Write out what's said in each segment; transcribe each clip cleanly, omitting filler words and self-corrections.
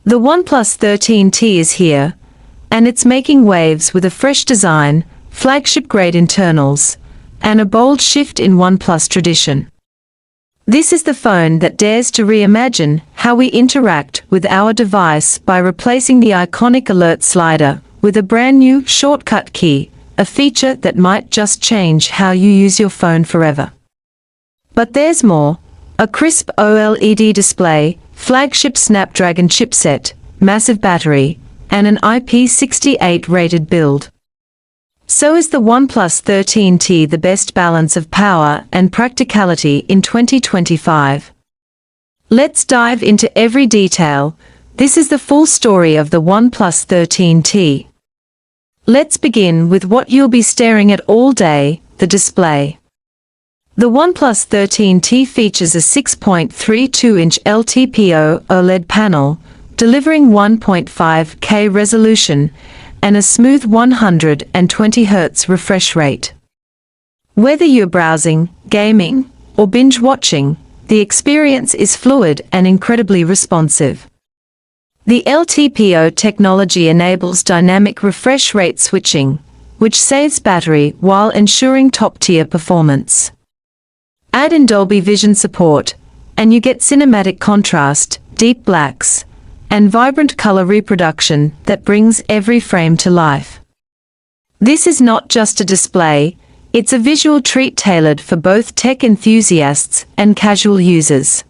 The OnePlus 13T is here, and it's making waves with a fresh design, flagship-grade internals, and a bold shift in OnePlus tradition. This is the phone that dares to reimagine how we interact with our device by replacing the iconic alert slider with a brand new shortcut key, a feature that might just change how you use your phone forever. But there's more. A crisp OLED display, flagship Snapdragon chipset, massive battery, and an IP68 rated build. So is the OnePlus 13T the best balance of power and practicality in 2025? Let's dive into every detail. This is the full story of the OnePlus 13T. Let's begin with what you'll be staring at all day, the display. The OnePlus 13T features a 6.32-inch LTPO OLED panel, delivering 1.5K resolution and a smooth 120 Hz refresh rate. Whether you're browsing, gaming, or binge-watching, the experience is fluid and incredibly responsive. The LTPO technology enables dynamic refresh rate switching, which saves battery while ensuring top-tier performance. Add in Dolby Vision support, and you get cinematic contrast, deep blacks, and vibrant color reproduction that brings every frame to life. This is not just a display, it's a visual treat tailored for both tech enthusiasts and casual users.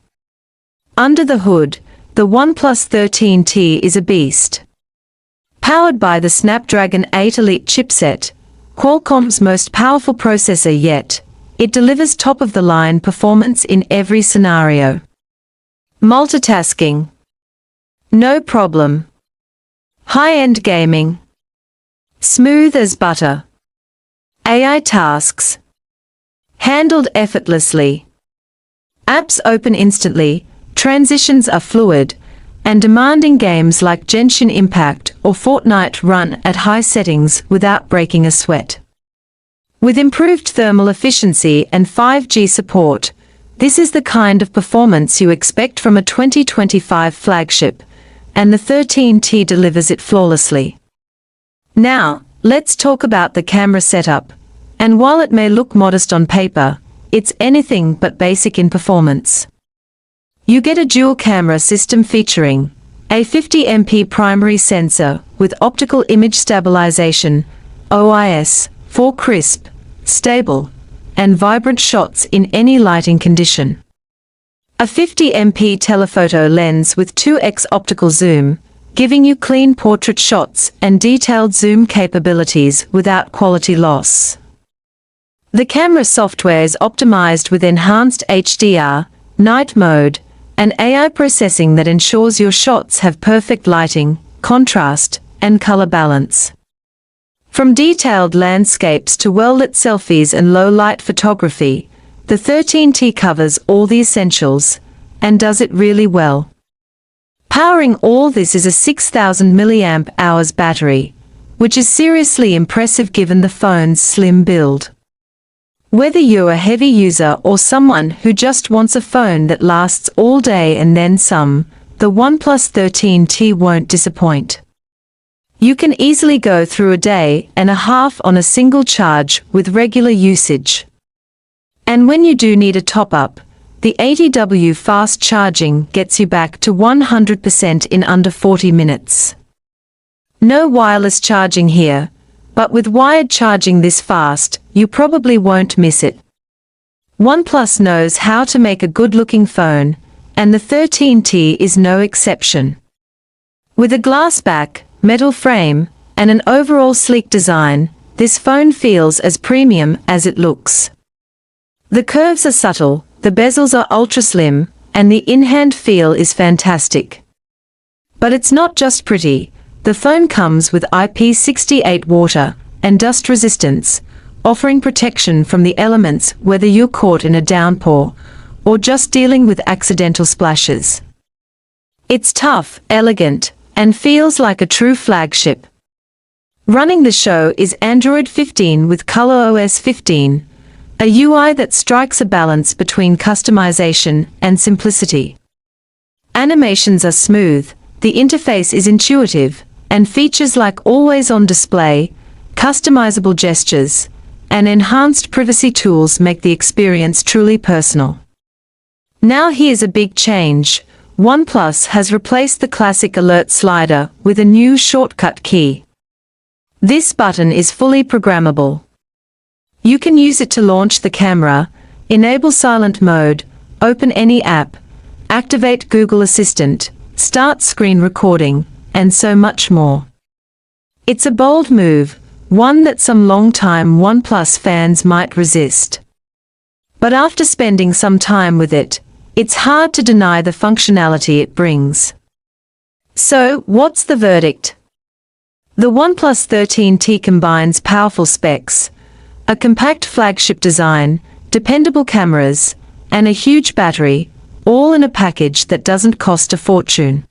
Under the hood, the OnePlus 13T is a beast. Powered by the Snapdragon 8 Elite chipset, Qualcomm's most powerful processor yet, it delivers top-of-the-line performance in every scenario. Multitasking. No problem. High-end gaming. Smooth as butter. AI tasks. Handled effortlessly. Apps open instantly, transitions are fluid, and demanding games like Genshin Impact or Fortnite run at high settings without breaking a sweat. With improved thermal efficiency and 5G support, this is the kind of performance you expect from a 2025 flagship, and the 13T delivers it flawlessly. Now, let's talk about the camera setup, and while it may look modest on paper, it's anything but basic in performance. You get a dual camera system featuring a 50MP primary sensor with optical image stabilization, OIS, for crisp, stable, and vibrant shots in any lighting condition. A 50MP telephoto lens with 2x optical zoom, giving you clean portrait shots and detailed zoom capabilities without quality loss. The camera software is optimized with enhanced HDR, night mode, and AI processing that ensures your shots have perfect lighting, contrast, and color balance. From detailed landscapes to well-lit selfies and low-light photography, the 13T covers all the essentials, and does it really well. Powering all this is a 6,000 mAh battery, which is seriously impressive given the phone's slim build. Whether you're a heavy user or someone who just wants a phone that lasts all day and then some, the OnePlus 13T won't disappoint. You can easily go through a day and a half on a single charge with regular usage. And when you do need a top-up, the 80W fast charging gets you back to 100% in under 40 minutes. No wireless charging here, but with wired charging this fast, you probably won't miss it. OnePlus knows how to make a good-looking phone, and the 13T is no exception. With a glass back, metal frame, and an overall sleek design, this phone feels as premium as it looks. The curves are subtle, the bezels are ultra-slim, and the in-hand feel is fantastic. But it's not just pretty. The phone comes with IP68 water and dust resistance, offering protection from the elements whether you're caught in a downpour or just dealing with accidental splashes. It's tough, elegant, and feels like a true flagship. Running the show is Android 15 with ColorOS 15, a UI that strikes a balance between customization and simplicity. Animations are smooth, the interface is intuitive, and features like always-on display, customizable gestures, and enhanced privacy tools make the experience truly personal. Now here's a big change. OnePlus has replaced the classic alert slider with a new shortcut key. This button is fully programmable. You can use it to launch the camera, enable silent mode, open any app, activate Google Assistant, start screen recording, and so much more. It's a bold move, one that some long-time OnePlus fans might resist. But after spending some time with it, it's hard to deny the functionality it brings. So, what's the verdict? The OnePlus 13T combines powerful specs, a compact flagship design, dependable cameras, and a huge battery, all in a package that doesn't cost a fortune.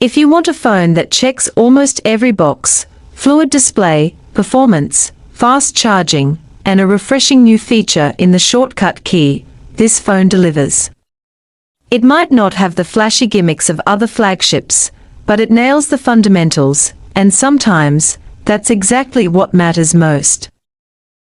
If you want a phone that checks almost every box, fluid display, performance, fast charging, and a refreshing new feature in the shortcut key, this phone delivers. It might not have the flashy gimmicks of other flagships, but it nails the fundamentals, and sometimes, that's exactly what matters most.